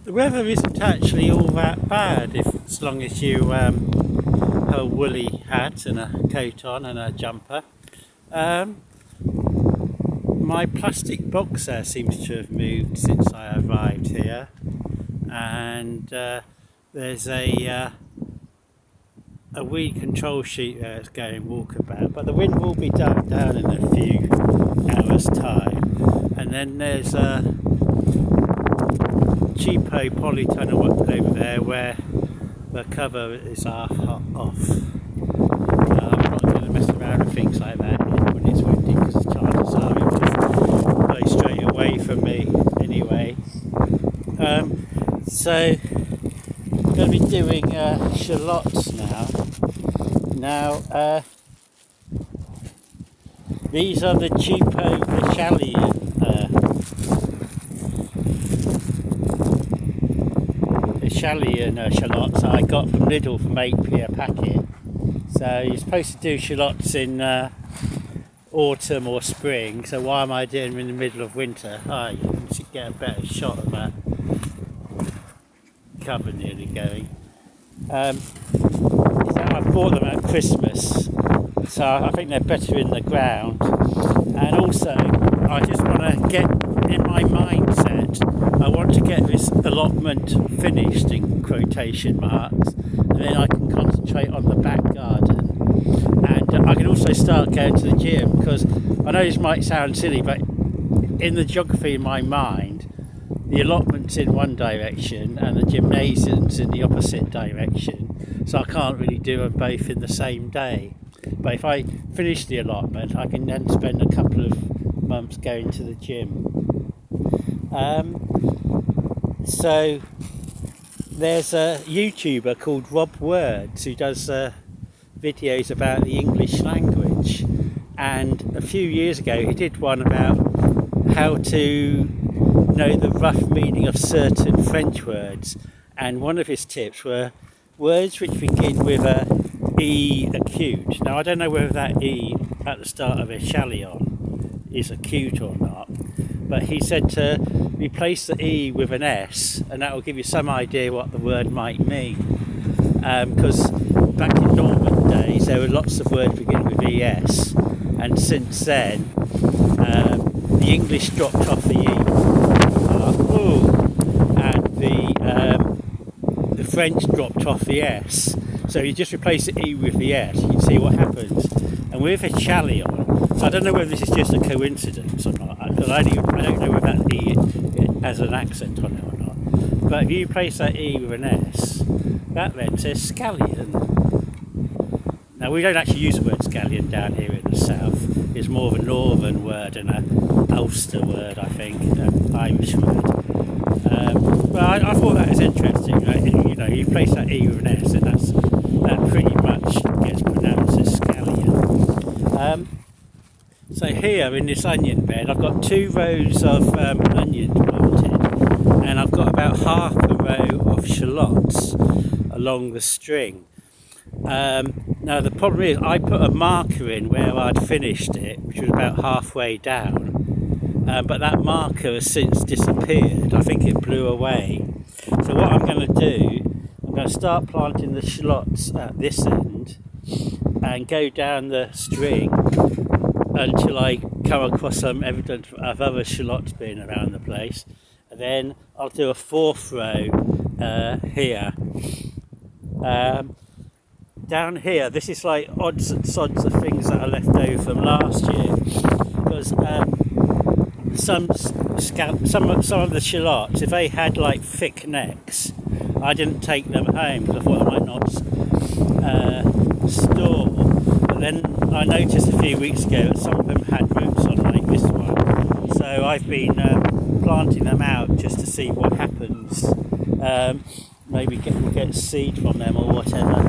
The weather isn't actually all that bad as long as you have a woolly hat and a coat on and a jumper. My plastic boxer seems to have moved since I arrived here, and there's a weed control sheet there that's going walkabout, but the wind will be down in a few hours time. And then there's a cheapo polytunnel up over there where the cover is half off. I'm not going to mess around with things like that when it's windy, because the chances are it will just blow straight away from me anyway. So I'm going to be doing shallots now. These are the cheapo echalion shallots I got from Lidl from 8p a packet. So you're supposed to do shallots in autumn or spring, so why am I doing them in the middle of winter? You can get a better shot of that cover nearly going. I bought them at Christmas, so I think they're better in the ground, and also I just want to get in my mindset, I want to get this allotment finished in quotation marks, and then I can concentrate on the back garden, and I can also start going to the gym, because I know this might sound silly, but in the geography in my mind, the allotment's in one direction and the gymnasium's in the opposite direction, so I can't really do them both in the same day. But if I finish the allotment, I can then spend a couple of months going to the gym. So there's a YouTuber called Rob Words who does videos about the English language, and a few years ago he did one about how to know the rough meaning of certain French words, and one of his tips were words which begin with a E acute. Now I don't know whether that E at the start of echalion is acute or not, but he said to replace the E with an S, and that will give you some idea what the word might mean, because back in Norman days there were lots of words beginning with ES, and since then the English dropped off the E and the French dropped off the S. So you just replace the E with the S, you can see what happens. And with echalion, so I don't know whether this is just a coincidence or not, because I don't know whether that E has an accent on it or not. But if you replace that E with an S, that then says scallion. Now we don't actually use the word scallion down here in the south. It's more of a northern word and an Ulster word, I think, an Irish word. But I thought that was interesting. You know, you place that E with an S, and that pretty much gets pronounced as scallion. So here in this onion bed, I've got 2 rows of onion planted, and I've got about half a row of shallots along the string. Now the problem is I put a marker in where I'd finished it, which was about halfway down, but that marker has since disappeared. I think it blew away. So what I'm going to do, I'm going to start planting the shallots at this end and go down the string until I come across some evidence of other shallots being around the place, and then I'll do a 4th row here. Down here, this is like odds and sods of things that are left over from last year, because some of the shallots, if they had like thick necks, I didn't take them home because I thought I might not store. But then I noticed a few weeks ago that some of them had roots on like this one, so I've been planting them out just to see what happens. Maybe get seed from them or whatever.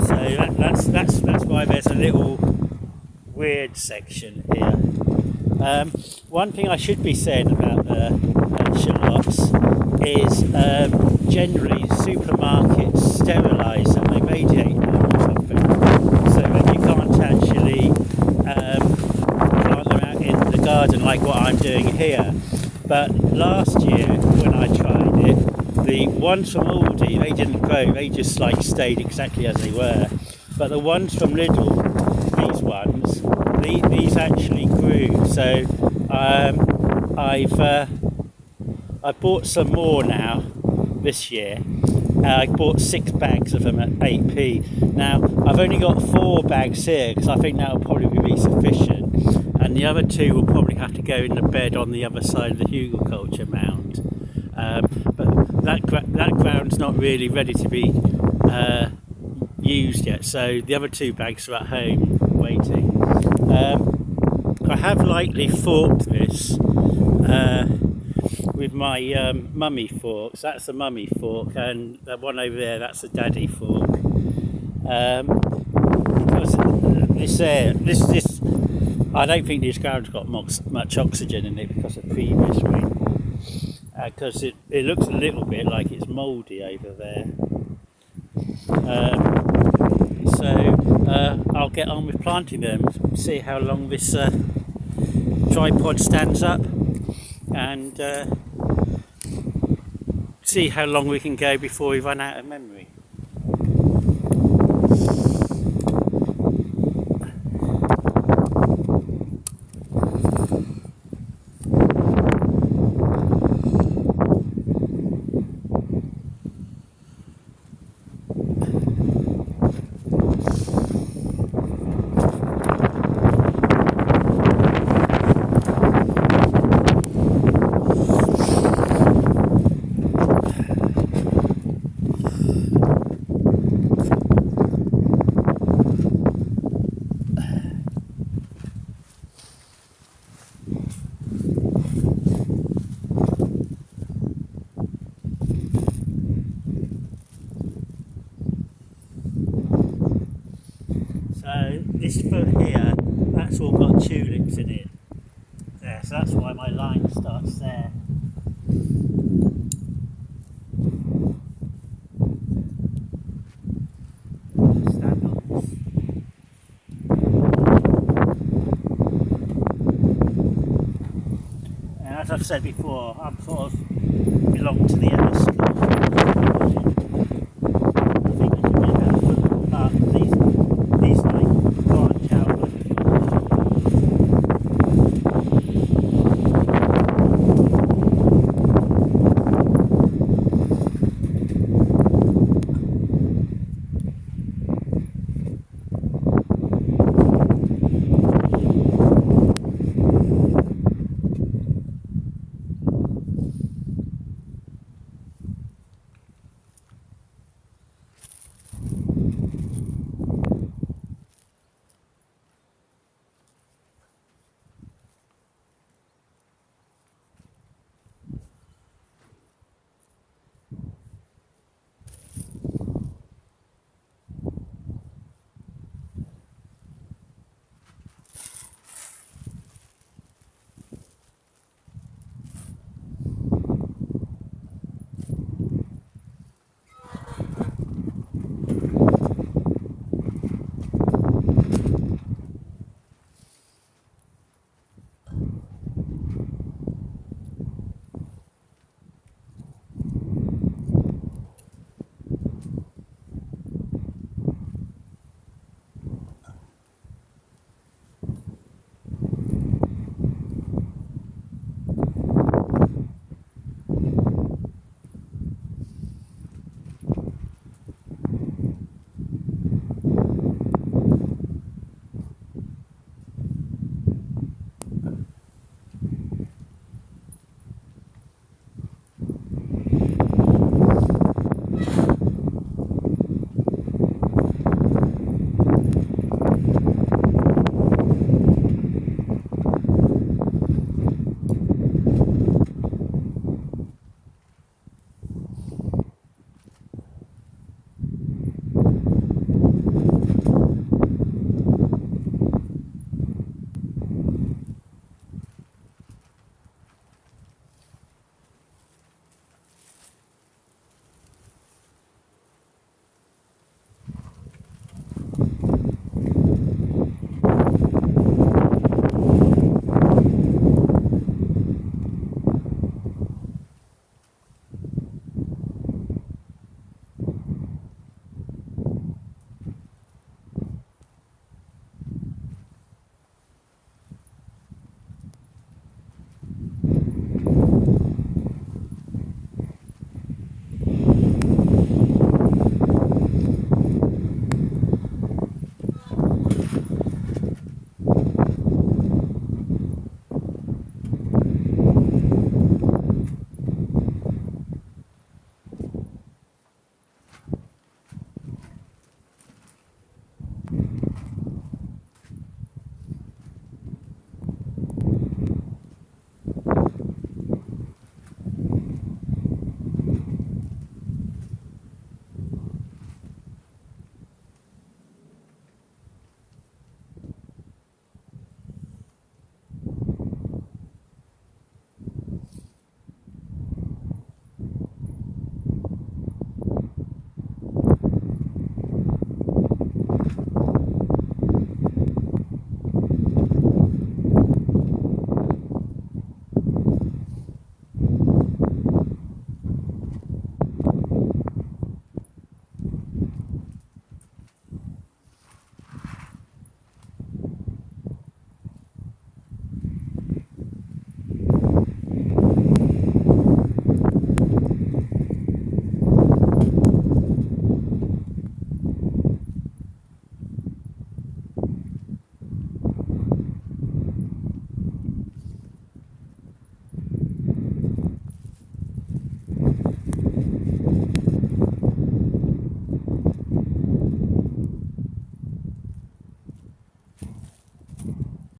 So that's why there's a little weird section here. One thing I should be saying about the shallots is generally supermarkets sterilise them, they radiate them or something, so that you can't actually plant them out in the garden like what I'm doing here. But last year when I tried it, The ones from Aldi, they didn't grow, they just like stayed exactly as they were. But the ones from Lidl, these ones, these actually grew. So I bought some more now this year. I bought 6 bags of them at 8p. Now I've only got 4 bags here because I think that will probably be sufficient, and the other 2 will probably have to go in the bed on the other side of the hugelkultur mound. But that ground's not really ready to be used yet, so the other 2 bags are at home waiting. I have lightly forked this with my mummy forks. That's a mummy fork, and the one over there, that's a daddy fork. Because this I don't think this ground's got much oxygen in it because of previous rain. Because it looks a little bit like it's mouldy over there. So I'll get on with planting them, see how long this tripod stands up, and see how long we can go before we run out of memory. So this foot here, that's all got tulips in it. There, so that's why my line starts there. Stand on this. And as I've said before, I'm sort of belong to the other school.